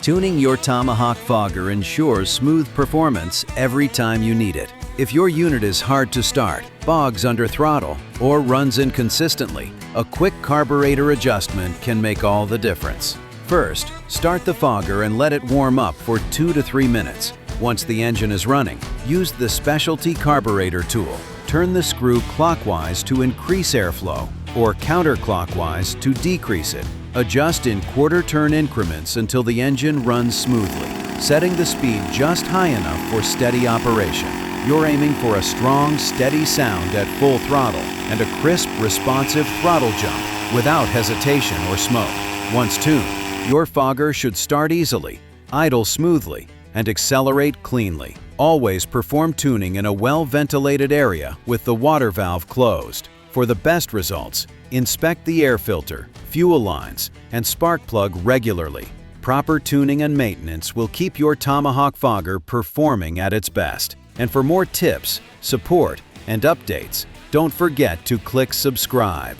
Tuning your Tomahawk fogger ensures smooth performance every time you need it. If your unit is hard to start, bogs under throttle, or runs inconsistently, a quick carburetor adjustment can make all the difference. First, start the fogger and let it warm up for 2 to 3 minutes. Once the engine is running, use the specialty carburetor tool. Turn the screw clockwise to increase airflow or counterclockwise to decrease it. Adjust in quarter-turn increments until the engine runs smoothly, setting the speed just high enough for steady operation. You're aiming for a strong, steady sound at full throttle and a crisp, responsive throttle jump without hesitation or smoke. Once tuned, your fogger should start easily, idle smoothly, and accelerate cleanly. Always perform tuning in a well-ventilated area with the water valve closed. For the best results, inspect the air filter, fuel lines, and spark plug regularly. Proper tuning and maintenance will keep your Tomahawk fogger performing at its best. And for more tips, support, and updates, don't forget to click subscribe.